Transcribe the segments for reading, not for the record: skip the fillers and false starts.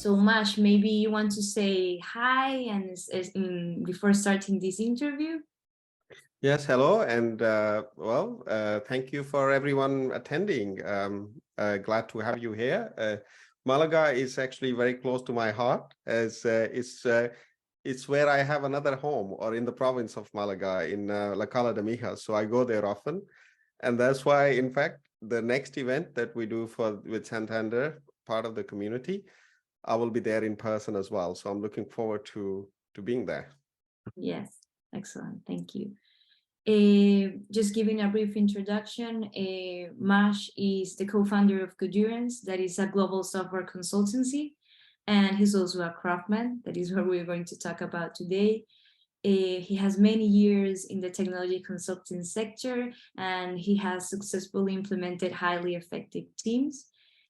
So Mash, maybe you want to say hi and before starting this interview? Yes, hello, and thank you for everyone attending. Glad to have you here. Malaga is actually very close to my heart, as it's where I have another home, or in the province of Malaga, in La Cala de Mijas. So I go there often, and that's why, in fact, the next event that we do with Santander, part of the community, I will be there in person as well. So I'm looking forward to being there. Yes, excellent. Thank you. Just giving a brief introduction, Mash is the co-founder of Codurance, that is a global software consultancy, and he's also a craftsman. That is what we're going to talk about today. He has many years in the technology consulting sector, and he has successfully implemented highly effective teams.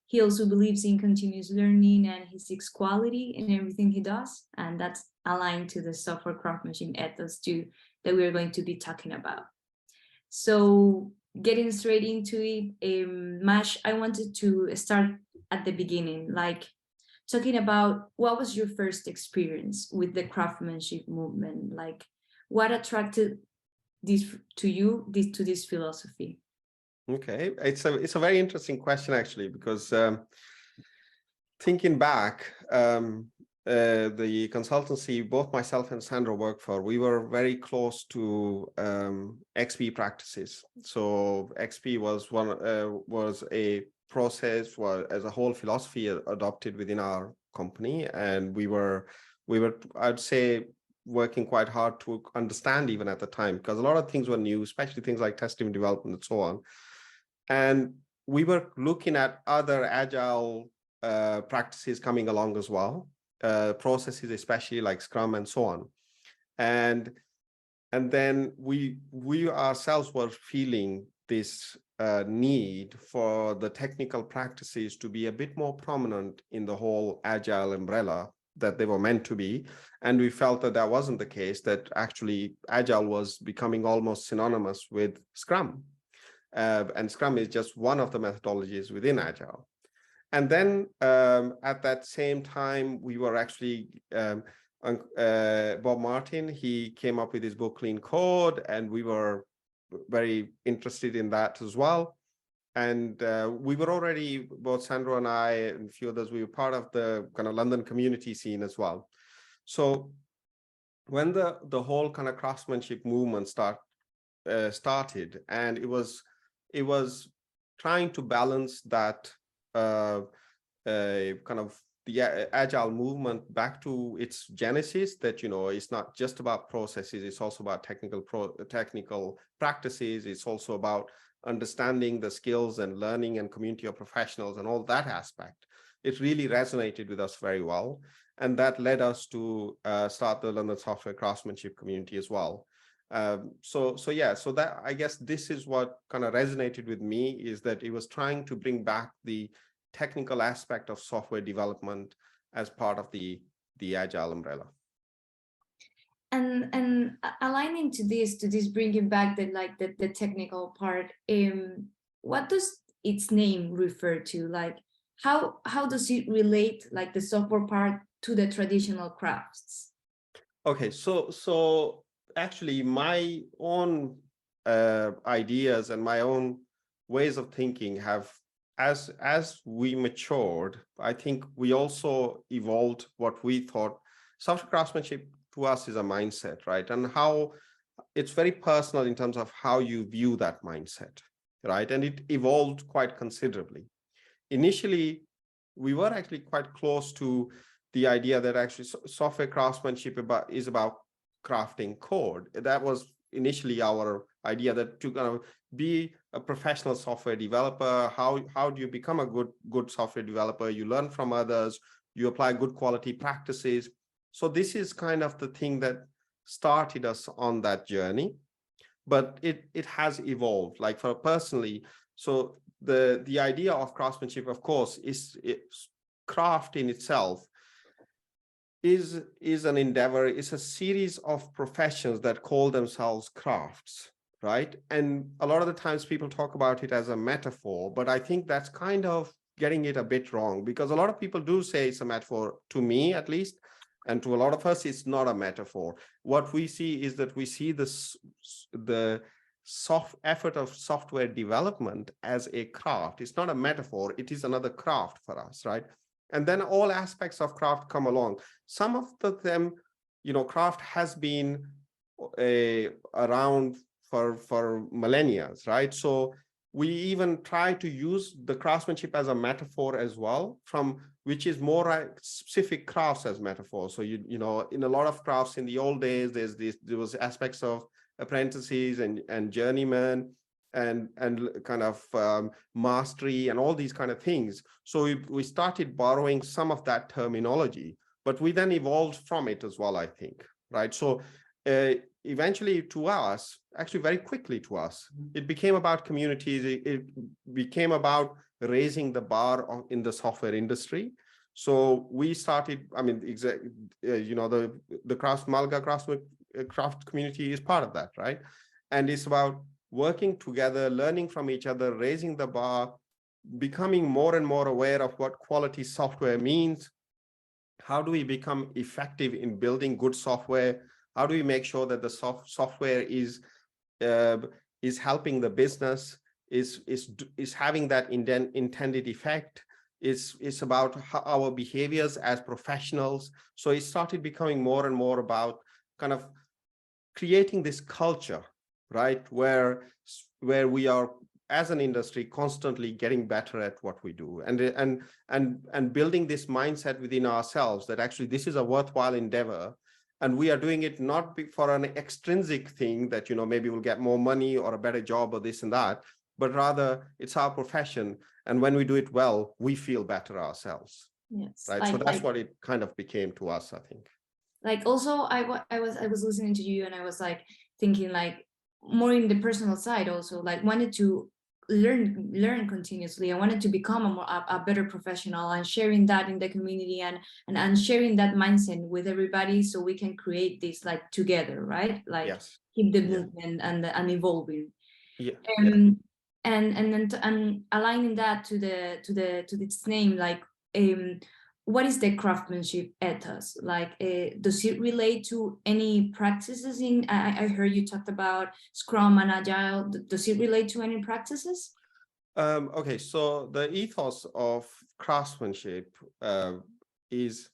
He also believes in continuous learning, and he seeks quality in everything he does, and that's aligned to the software craftsmanship ethos too, that we're going to be talking about. So getting straight into it, Mash, I wanted to start at the beginning, like talking about what was your first experience with the craftsmanship movement? Like what attracted this to you, to this philosophy? Okay, it's a very interesting question, actually, because thinking back, the consultancy both myself and Sandra worked for, we were very close to XP practices. So XP was a process, as a whole philosophy adopted within our company, and we were I'd say working quite hard to understand even at the time, because a lot of things were new, especially things like testing, development, and so on. And we were looking at other agile practices coming along as well, processes, especially like Scrum and so on. And then we ourselves were feeling this need for the technical practices to be a bit more prominent in the whole agile umbrella that they were meant to be. And we felt that that wasn't the case, that actually agile was becoming almost synonymous with Scrum. And Scrum is just one of the methodologies within Agile. And then at that same time, we were actually, Bob Martin, he came up with his book, Clean Code, and we were very interested in that as well. And we were already, both Sandro and I and a few others, we were part of the kind of London community scene as well. So when the whole kind of craftsmanship movement started, and it was trying to balance that kind of the agile movement back to its genesis, that, it's not just about processes, it's also about technical practices, it's also about understanding the skills and learning and community of professionals and all that aspect. It really resonated with us very well, and that led us to start the London Software Craftsmanship community as well. So that, I guess, this is what kind of resonated with me, is that it was trying to bring back the technical aspect of software development as part of the agile umbrella. And aligning to this bringing back the technical part, what does its name refer to? Like how does it relate, like the software part, to the traditional crafts? Okay, so actually my own ideas and my own ways of thinking have, as we matured, I think we also evolved what we thought. Software craftsmanship to us is a mindset, right? And how it's very personal in terms of how you view that mindset, right? And it evolved quite considerably. Initially, we were actually quite close to the idea that actually software craftsmanship is about crafting code. That was initially our idea, that to kind of be a professional software developer, how do you become a good software developer? You learn from others, you apply good quality practices. So this is kind of the thing that started us on that journey, but it has evolved. Like for personally, so the idea of craftsmanship, of course, is craft in itself is an endeavor, it's a series of professions that call themselves crafts, right? And a lot of the times people talk about it as a metaphor, but I think that's kind of getting it a bit wrong, because a lot of people do say it's a metaphor, to me at least, and to a lot of us, it's not a metaphor. What we see is that we see the soft effort of software development as a craft. It's not a metaphor, it is another craft for us, right? And then all aspects of craft come along. Some of them, craft has been around for millennia, right? So we even try to use the craftsmanship as a metaphor as well, which is more like specific crafts as metaphors. So in a lot of crafts in the old days, there was aspects of apprentices and journeymen and kind of mastery and all these kind of things. So we started borrowing some of that terminology, but we then evolved from it as well, I think, right? So eventually to us, actually very quickly to us, it became about communities. It became about raising the bar in the software industry. So we started, I mean, the Malga craft community is part of that, right? And it's about working together, learning from each other, raising the bar, becoming more and more aware of what quality software means. How do we become effective in building good software? How do we make sure that the software is helping the business, is having that intended effect? It's about our behaviors as professionals. So it started becoming more and more about kind of creating this culture, right, where we are as an industry constantly getting better at what we do, and building this mindset within ourselves that actually this is a worthwhile endeavor, and we are doing it not for an extrinsic thing that maybe we'll get more money or a better job or this and that, but rather it's our profession, and when we do it well, we feel better ourselves. Yes, right. So that's what it kind of became to us, I think. Like also I was listening to you, and I was like thinking like more in the personal side also, like wanted to learn continuously. I wanted to become a better professional, and sharing that in the community, and sharing that mindset with everybody, so we can create this like together, right? Like Yes. keep the movement and evolving. Yeah. And aligning that to its name, like what is the craftsmanship ethos? Like, does it relate to any practices in, I heard you talked about Scrum and Agile. Does it relate to any practices? Okay, so the ethos of craftsmanship is,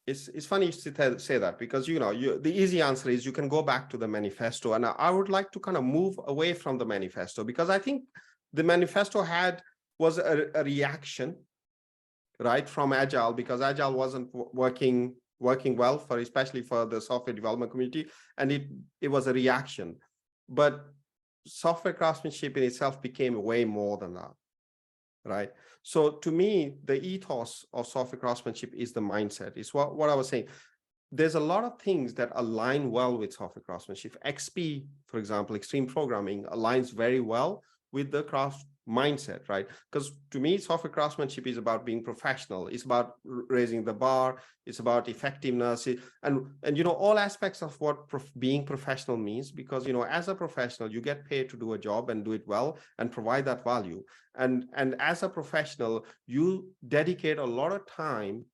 it's funny to say that, because the easy answer is you can go back to the manifesto, and I would like to kind of move away from the manifesto, because I think the manifesto was a reaction, right, from Agile, because Agile wasn't working well especially for the software development community, and it was a reaction. But software craftsmanship in itself became way more than that, right? So to me, the ethos of software craftsmanship is the mindset. It's what I was saying. There's a lot of things that align well with software craftsmanship. XP, for example, extreme programming, aligns very well with the craft mindset, right? Because to me, software craftsmanship is about being professional. It's about raising the bar. It's about effectiveness, and all aspects of what being professional means. Because as a professional, you get paid to do a job and do it well and provide that value. And as a professional, you dedicate a lot of time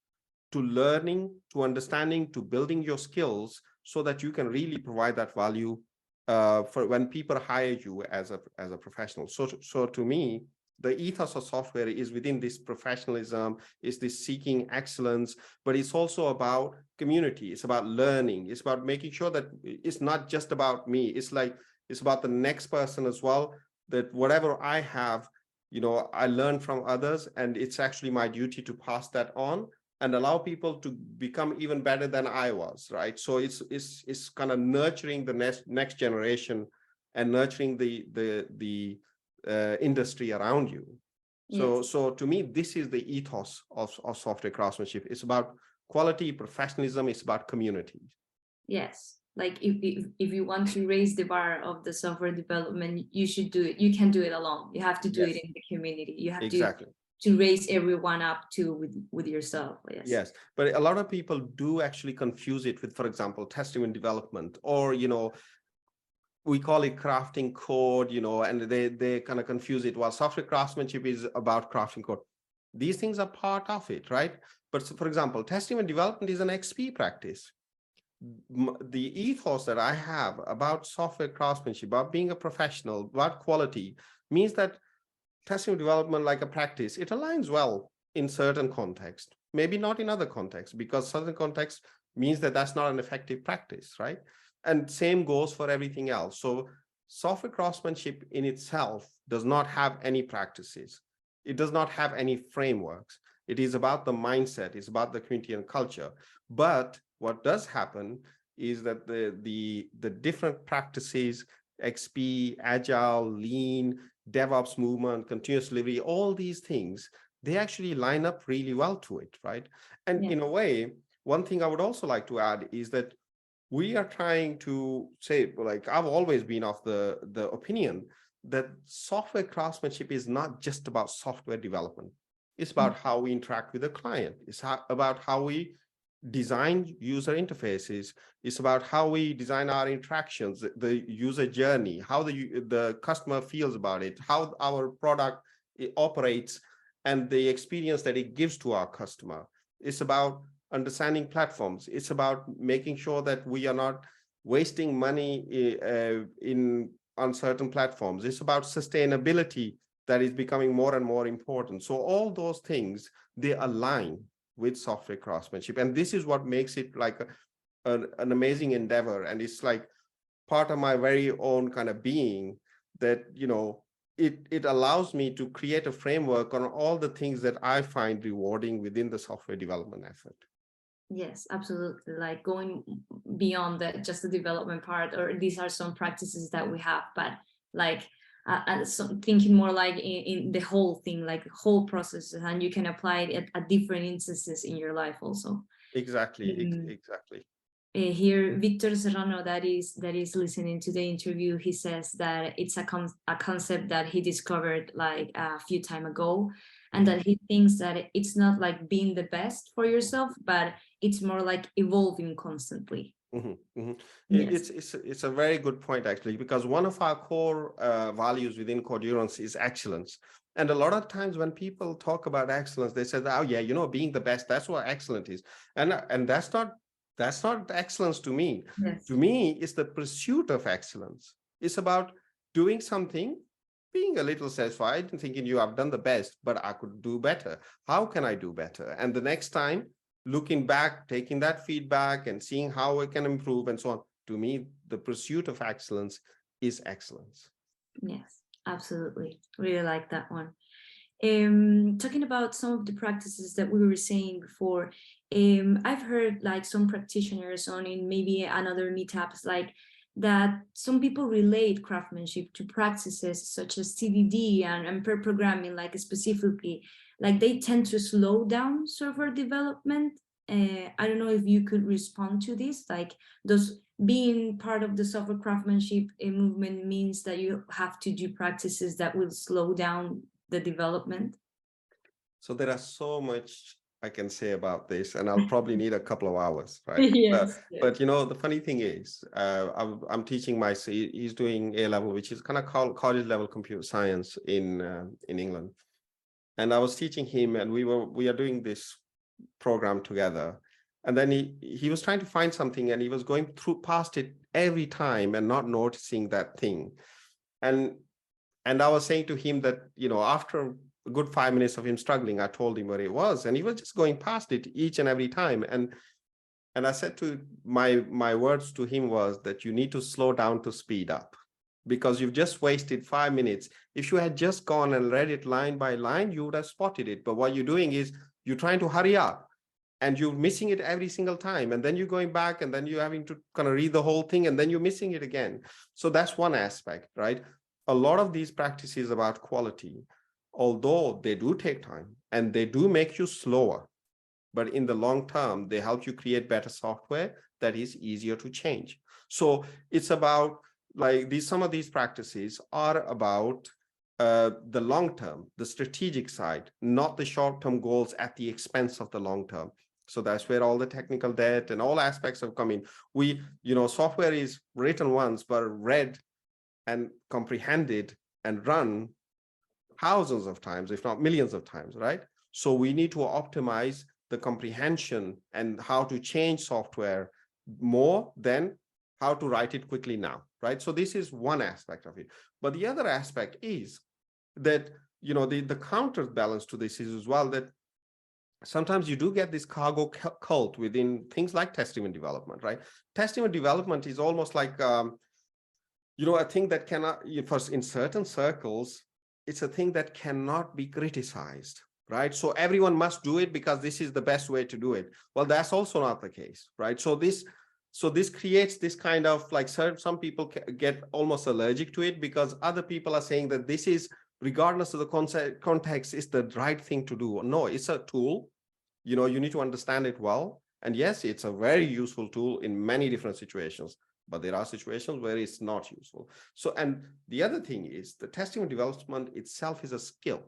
to learning, to understanding, to building your skills, so that you can really provide that value for when people hire you as a professional. So to me, the ethos of software is within this professionalism, is this seeking excellence, but it's also about community. It's about learning. It's about making sure that it's not just about me. It's about the next person as well, that whatever I have, I learn from others, and it's actually my duty to pass that on and allow people to become even better than I was, right? So it's kind of nurturing the next generation and nurturing the industry around you. So to me, this is the ethos of software craftsmanship. It's about quality, professionalism. It's about community. Yes, like if you want to raise the bar of the software development, you should do it. You can't do it alone. You have to do it in the community. You have to raise everyone up to with yourself. Yes, but a lot of people do actually confuse it with, for example, testing and development, or we call it crafting code, and they kind of confuse it. Well, software craftsmanship is about crafting code. These things are part of it, right? But so, for example, testing and development is an XP practice. The ethos that I have about software craftsmanship, about being a professional, about quality, means that testing and development, like a practice, it aligns well in certain contexts, maybe not in other contexts, because certain contexts means that that's not an effective practice, right? And same goes for everything else. So software craftsmanship in itself does not have any practices. It does not have any frameworks. It is about the mindset. It's about the community and culture. But what does happen is that the different practices, XP, Agile, Lean, DevOps movement, continuous delivery, all these things, they actually line up really well to it, right? And in a way, one thing I would also like to add is that we are trying to say, like, I've always been of the opinion that software craftsmanship is not just about software development. It's about how we interact with the client. It's about how we design user interfaces. It's about how we design our interactions, the user journey, how the customer feels about it, how our product operates, and the experience that it gives to our customer. It's about understanding platforms. It's about making sure that we are not wasting money on certain platforms. It's about sustainability that is becoming more and more important. So all those things, they align with software craftsmanship. And this is what makes it like an amazing endeavor. And it's like part of my very own kind of being that, it allows me to create a framework on all the things that I find rewarding within the software development effort. Yes, absolutely. Like going beyond just the development part, or these are some practices that we have, but like thinking more like in the whole thing, like the whole process, and you can apply it at different instances in your life also. Exactly, exactly. Here, Victor Serrano, that is listening to the interview, he says that it's a concept that he discovered like a few time ago, and that he thinks that it's not like being the best for yourself, but it's more like evolving constantly. Yes. It's a very good point, actually, because one of our core values within Codurance is excellence. And a lot of times when people talk about excellence, they say, oh yeah, being the best, that's what excellent is. And that's not excellence to me. Yes. To me, it's the pursuit of excellence. It's about doing something, being a little satisfied and thinking, I've done the best, but I could do better. How can I do better? And the next time, looking back, taking that feedback and seeing how it can improve and so on. To me, the pursuit of excellence is excellence. Yes, absolutely. Really like that one. Talking about some of the practices that we were saying before, I've heard like some practitioners on in maybe another meetups like that some people relate craftsmanship to practices such as TDD and pair programming, like specifically, like they tend to slow down software development. I don't know if you could respond to this, like those being part of the software craftsmanship movement means that you have to do practices that will slow down the development. So there are so much I can say about this, and I'll probably need a couple of hours, right? Yes. But the funny thing is, I'm teaching he's doing A-level, which is kind of called college level computer science in England. And I was teaching him, and we are doing this program together. And then he was trying to find something, and he was going past it every time and not noticing that thing. And I was saying to him that, after a good 5 minutes of him struggling, I told him where it was, and he was just going past it each and every time. And I said to my words to him was that you need to slow down to speed up, because you've just wasted 5 minutes. If you had just gone and read it line by line, you would have spotted it. But what you're doing is you're trying to hurry up, and you're missing it every single time. And then you're going back, and then you're having to kind of read the whole thing, and then you're missing it again. So that's one aspect, right? A lot of these practices about quality, although they do take time and they do make you slower, but in the long term, they help you create better software that is easier to change. So it's about like some of these practices are about the long term, the strategic side, not the short-term goals at the expense of the long term. So that's where all the technical debt and all aspects have come in. Software is written once, but read and comprehended and run thousands of times, if not millions of times, right? So we need to optimize the comprehension and how to change software more than how to write it quickly now, right? So this is one aspect of it. But the other aspect is that, you know, the counterbalance to this is as well that sometimes you do get this cargo cult within things like testing development, right? Testing development is almost like, you know, a thing that cannot, in certain circles, it's a thing that cannot be criticized, right? So everyone must do it because this is the best way to do it. Well, that's also not the case, right? So this creates this kind of like some people get almost allergic to it because other people are saying that this is, regardless of the context, is the right thing to do. No, it's a tool. You know, you need to understand it well. And yes, it's a very useful tool in many different situations, but there are situations where it's not useful. So, and the other thing is the testing and development itself is a skill.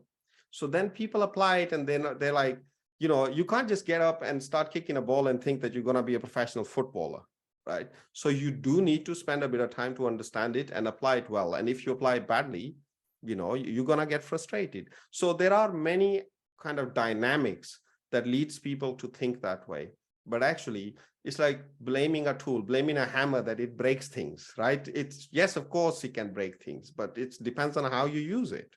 So then people apply it and then they're like, you know, you can't just get up and start kicking a ball and think that you're going to be a professional footballer, right? So you do need to spend a bit of time to understand it and apply it well. And if you apply it badly, you know, you're going to get frustrated. So there are many kind of dynamics that leads people to think that way. But actually, it's like blaming a tool, blaming a hammer that it breaks things, right? It's, yes, of course it can break things, but it depends on how you use it.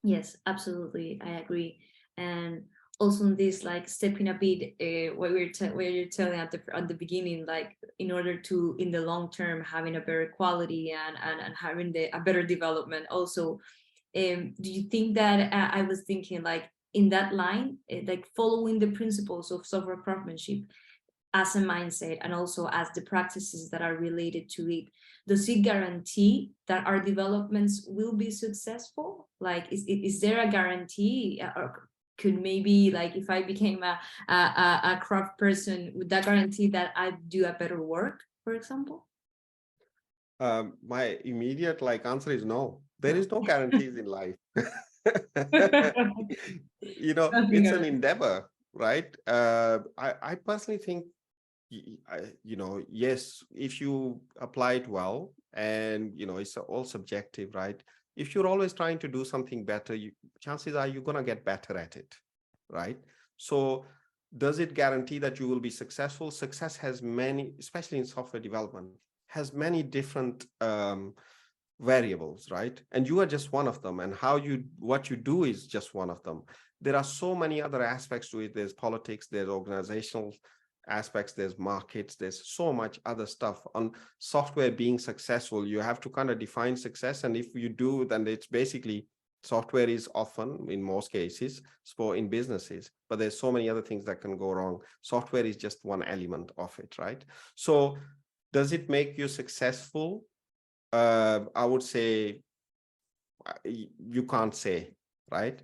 Yes, absolutely, I agree. And also in this, like stepping a bit, what you're telling at the beginning, like in order to, in the long term, having a better quality and having a better development. Also, do you think that I was thinking like in that line, like following the principles of software craftsmanship as a mindset and also as the practices that are related to it, does it guarantee that our developments will be successful? Like, is there a guarantee, or could maybe, like, if I became a craft person, would that guarantee that I do a better work, for example? My immediate answer is no. There is no guarantees in life. You know, it's an endeavor, right? I personally think, you know, yes, if you apply it well, and you know, it's all subjective, right? If you're always trying to do something better, chances are you're gonna get better at it, right? So does it guarantee that you will be successful? Success has many, especially in software development, has many different variables, right? And you are just one of them, and what you do is just one of them. There are so many other aspects to it. There's politics, there's organizational aspects, there's markets, there's so much other stuff. On software being successful, you have to kind of define success, and if you do, then it's basically software is often, in most cases, in businesses, but there's so many other things that can go wrong. Software is just one element of it, right? So does it make you successful? I would say you can't say, right?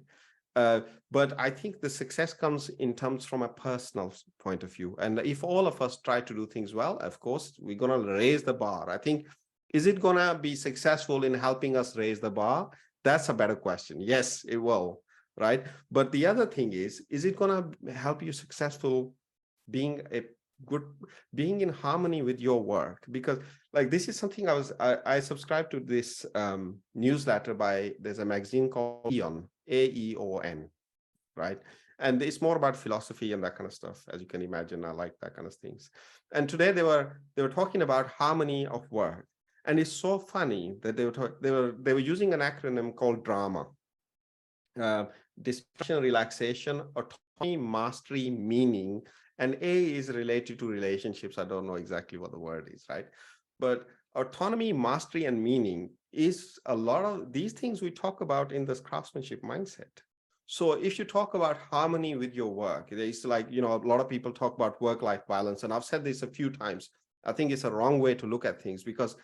But I think the success comes in terms from a personal point of view. And if all of us try to do things well, of course, we're going to raise the bar. I think, is it going to be successful in helping us raise the bar? That's a better question. Yes, it will, right? But the other thing is it going to help you successful being in harmony with your work? Because like, this is something I subscribe to this newsletter there's a magazine called Aeon, AEON, right? And it's more about philosophy and that kind of stuff. As you can imagine, I like that kind of things. And today they were talking about harmony of work. And it's so funny that they were using an acronym called DRAMA. Distraction, relaxation, autonomy, mastery, meaning, and A is related to relationships. I don't know exactly what the word is, right? But autonomy, mastery, and meaning is a lot of these things we talk about in this craftsmanship mindset. So if you talk about harmony with your work, it's like, you know, a lot of people talk about work-life balance. And I've said this a few times. I think it's a wrong way to look at things, because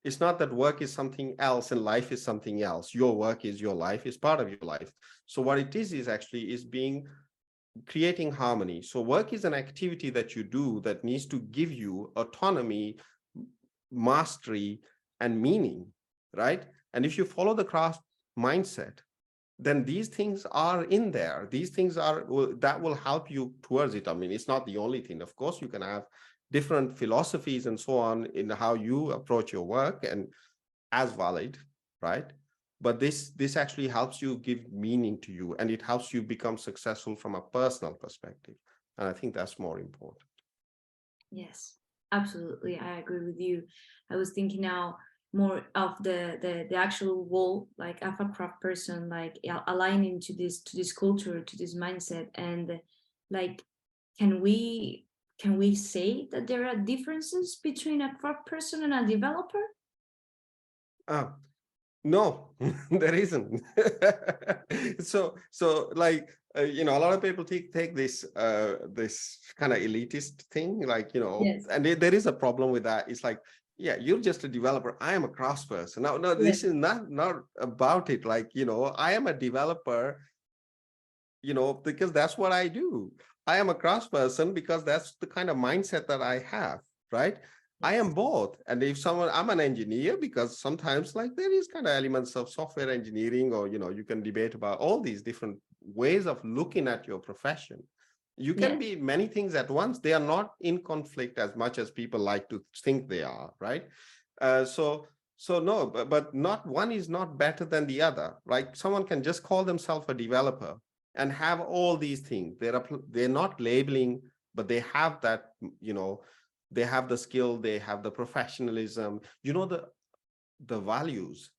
it's not that work is something else and life is something else. Your work is your life, is part of your life. So what it is actually creating harmony. So work is an activity that you do that needs to give you autonomy, mastery, and meaning, right? And if you follow the craft mindset, then these things are in there. These things that will help you towards it. I mean, it's not the only thing. Of course, you can have different philosophies and so on in how you approach your work, and as valid, right? But this actually helps you give meaning to you, and it helps you become successful from a personal perspective. And I think that's more important. Yes, absolutely. I agree with you. I was thinking now more of the actual role, like of a craft person, like aligning to this culture, to this mindset, and like, can we say that there are differences between a craft person and a developer? No, there isn't. So like, a lot of people take this this kind of elitist thing, like, Yes. and there is a problem with that. It's like, yeah, you're just a developer, I am a craftsperson. No, Yes. this is not about it. Like, I am a developer, because that's what I do. I am a craftsperson because that's the kind of mindset that I have, right? I am both. And if I'm an engineer, because sometimes, like, there is kind of elements of software engineering, or, you can debate about all these different ways of looking at your profession. You can be many things at once. They are not in conflict as much as people like to think they are, right? So no, but not one is not better than the other. Like, someone can just call themselves a developer and have all these things. They're not labeling, but they have that, they have the skill, they have the professionalism, the values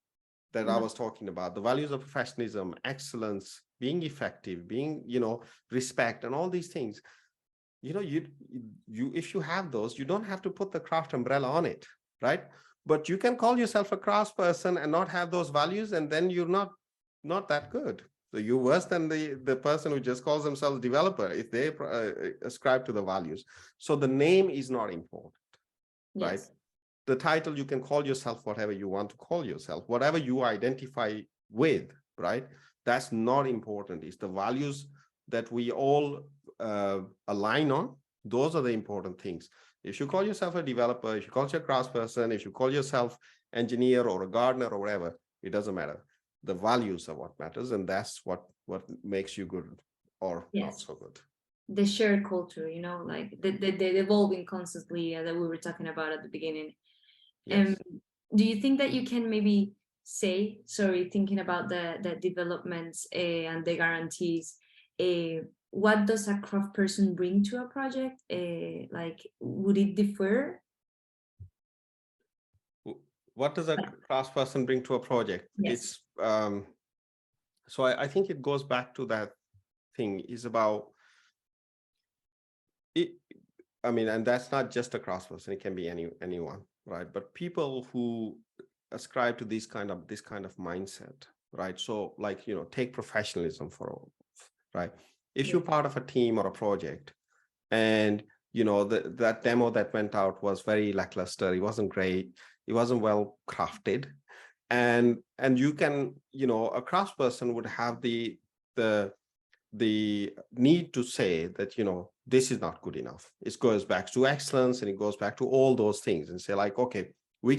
that I was talking about, the values of professionalism, excellence, being effective, being, respect, and all these things. You if you have those, you don't have to put the craft umbrella on it, right? But you can call yourself a craftsperson and not have those values, and then you're not that good. So you're worse than the person who just calls themselves developer if they ascribe to the values. So the name is not important, right? The title, you can call yourself whatever you want to call yourself, whatever you identify with, right? That's not important. It's the values that we all align on. Those are the important things. If you call yourself a developer, if you call yourself a craftsperson, if you call yourself engineer or a gardener or whatever, it doesn't matter. The values are what matters, and that's what makes you good or not so good. The shared culture, like the evolving constantly that we were talking about at the beginning. Yes. Do you think that you can maybe say, sorry, thinking about the developments and the guarantees, what does a craft person bring to a project? Like, would it differ? What does a craftsperson bring to a project? It's so I think it goes back to that thing, is about it. I mean, and that's not just a craftsperson, it can be anyone, right? But people who ascribe to this kind of mindset, right? So, like, take professionalism for all, right? If you're part of a team or a project, and that demo that went out was very lackluster, it wasn't great, it wasn't well crafted, and you can, a craftsperson would have the need to say that, this is not good enough. It goes back to excellence, and it goes back to all those things, and say, like, okay, we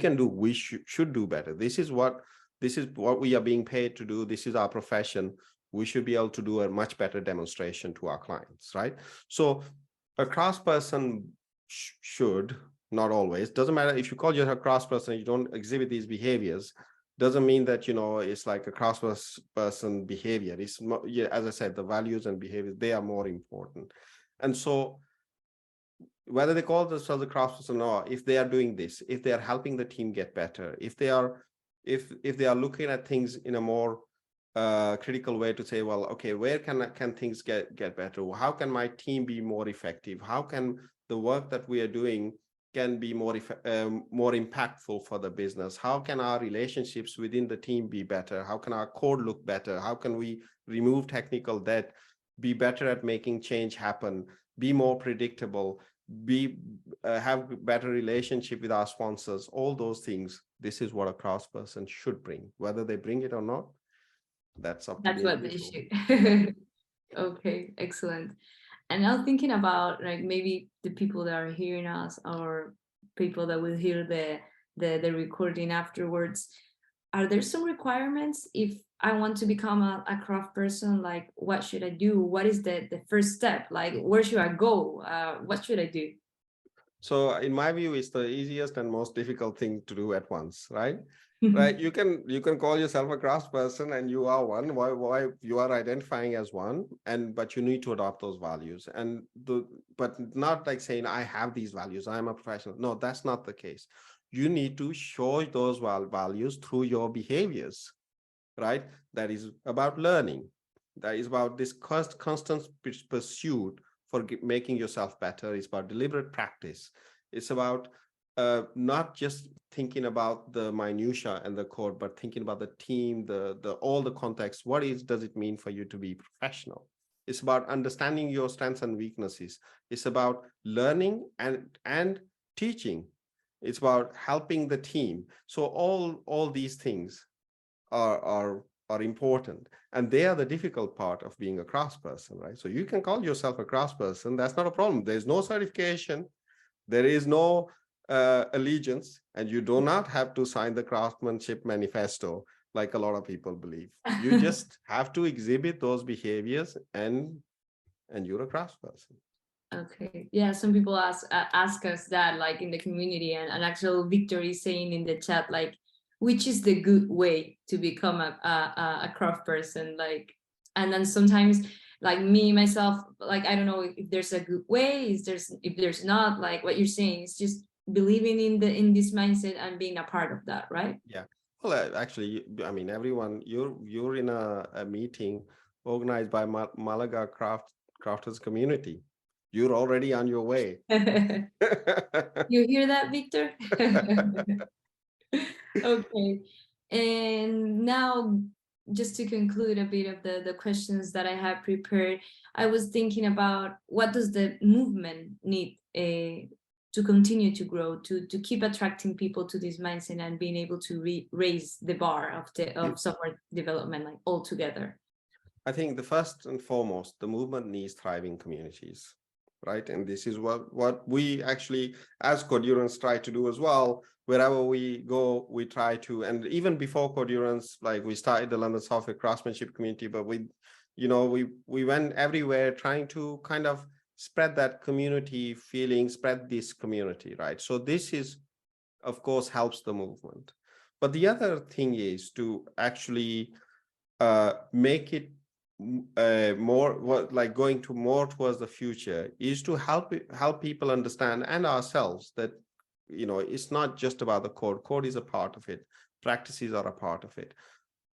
should do better. This is what we are being paid to do. This is our profession. We should be able to do a much better demonstration to our clients, right? So a craftsperson should, not always, doesn't matter if you call yourself a craftsperson, you don't exhibit these behaviors, doesn't mean that, it's like a craftsperson behavior. It's as I said, the values and behaviors, they are more important. And so whether they call themselves a craftsperson or not, if they are doing this, if they are helping the team get better, if they are looking at things in a more critical way to say, well, okay, where can things get better? How can my team be more effective? How can the work that we are doing can be more impactful for the business? How can our relationships within the team be better? How can our code look better? How can we remove technical debt, be better at making change happen, be more predictable, have better relationship with our sponsors? All those things, this is what a craftsperson should bring. Whether they bring it or not, that's up to That's the what they individual. should. Okay, excellent. And now thinking about, like, maybe the people that are hearing us, or people that will hear the recording afterwards, are there some requirements if I want to become a craft person? Like, what should I do? What is the first step? Like, where should I go? What should I do? So in my view, it's the easiest and most difficult thing to do at once, right? Right. You can call yourself a craftsperson and you are one. Why you are identifying as one, but you need to adopt those values. But not like saying I have these values, I'm a professional. No, that's not the case. You need to show those values through your behaviors, right? That is about learning. That is about this constant pursuit for making yourself better. It's about deliberate practice. It's about not just thinking about the minutia and the code, but thinking about the team, the all the context. Does it mean for you to be professional? It's about understanding your strengths and weaknesses. It's about learning and teaching. It's about helping the team. So all these things are important, and they are the difficult part of being a craftsperson, right? So you can call yourself a craftsperson. That's not a problem. There's no certification. There is no allegiance, and you do not have to sign the craftsmanship manifesto like a lot of people believe. You just have to exhibit those behaviors, and you're a craftsperson. Okay. Yeah, some people ask us that, like in the community, and actually Victor is saying in the chat, like, which is the good way to become a craft person? Like, and then sometimes, like me myself, like I don't know if there's a good way. If there's not, like what you're saying, it's just believing in this mindset and being a part of that, right? Yeah. Well, actually, I mean, everyone, you're in a meeting organized by Malaga crafters community. You're already on your way. You hear that, Victor? Okay. And now, just to conclude a bit of the questions that I have prepared, I was thinking about what does the movement need to continue to grow, to keep attracting people to this mindset and being able to raise the bar of software development, like all together. I think the first and foremost, the movement needs thriving communities, right? And this is what we actually, as Codurance, try to do as well. Wherever we go, we try to, and even before Codurance, like we started the London Software Craftsmanship community, but we went everywhere trying to kind of spread that community feeling, spread this community, right? So this is, of course, helps the movement. But the other thing is to actually make it more like going to more towards the future, is to help people understand, and ourselves, that it's not just about the code is a part of it, practices are a part of it,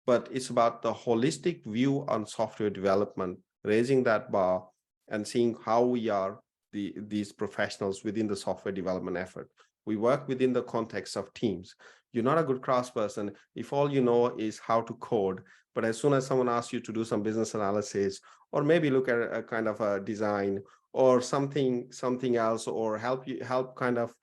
but it's about the holistic view on software development, raising that bar and seeing how we are these professionals within the software development effort. We work within the context of teams. You're not a good craftsperson if all you know is how to code, but as soon as someone asks you to do some business analysis, or maybe look at a kind of a design or something else, or help kind of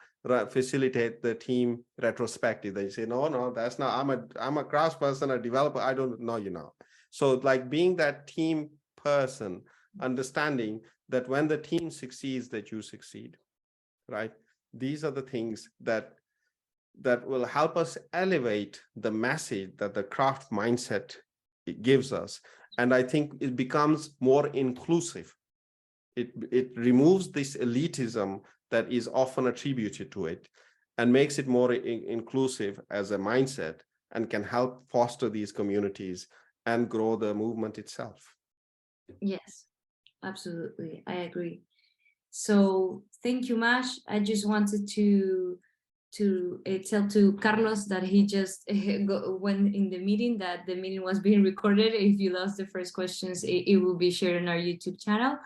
facilitate the team retrospective, they say, no, that's not, I'm a craftsperson, a developer, I don't know, So like being that team person, understanding that when the team succeeds, that you succeed, right? These are the things that will help us elevate the message that the craft mindset it gives us. And I think it becomes more inclusive. It removes this elitism that is often attributed to it, and makes it more inclusive as a mindset, and can help foster these communities and grow the movement itself. Yes, absolutely. I agree. So thank you, Mash. I just wanted to tell to Carlos that he just went in the meeting, that the meeting was being recorded. If you lost the first questions, it will be shared on our YouTube channel.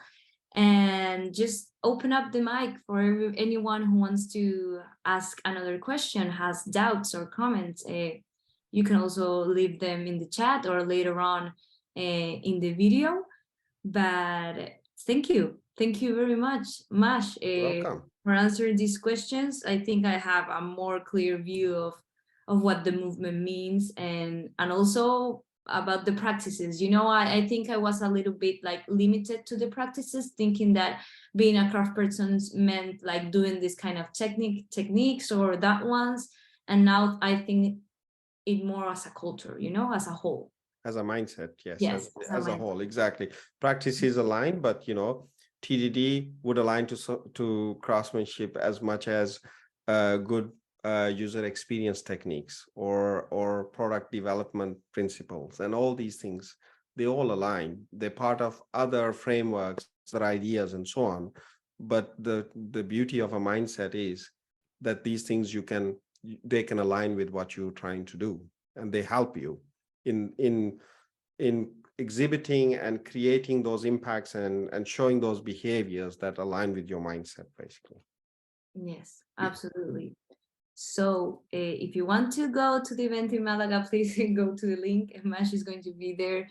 And just open up the mic for anyone who wants to ask another question, has doubts or comments. You can also leave them in the chat or later on in the video. But thank you very much, Mash, Welcome. for answering these questions. I think I have a more clear view of what the movement means, and also about the practices. I think I was a little bit like limited to the practices, thinking that being a craft person meant like doing this kind of techniques or that ones, and now I think it more as a culture, as a whole. As a mindset, yes, Yes, as a whole, exactly. Practice is aligned, but TDD would align to craftsmanship as much as good user experience techniques or product development principles, and all these things, they all align. They're part of other frameworks, their ideas, and so on. But the beauty of a mindset is that these things they can align with what you're trying to do, and they help you in exhibiting and creating those impacts and showing those behaviors that align with your mindset, basically. Yes, absolutely. So if you want to go to the event in Malaga, please go to the link. Mash is going to be there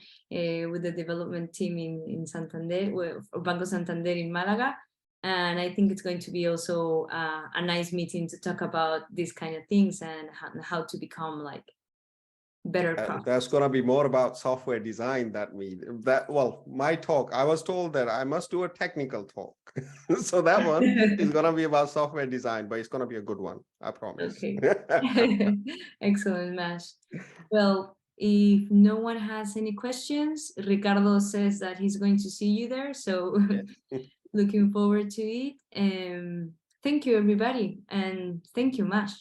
with the development team in Santander, or Banco Santander in Malaga. And I think it's going to be also a nice meeting to talk about these kind of things and how to become like better craftsmen. That's going to be more about software design my talk, I was told that I must do a technical talk. So that one is going to be about software design, but it's going to be a good one, I promise. Okay. Excellent, Mash. Well, if no one has any questions, Ricardo says that he's going to see you there. So looking forward to it. Thank you, everybody. And thank you, Mash.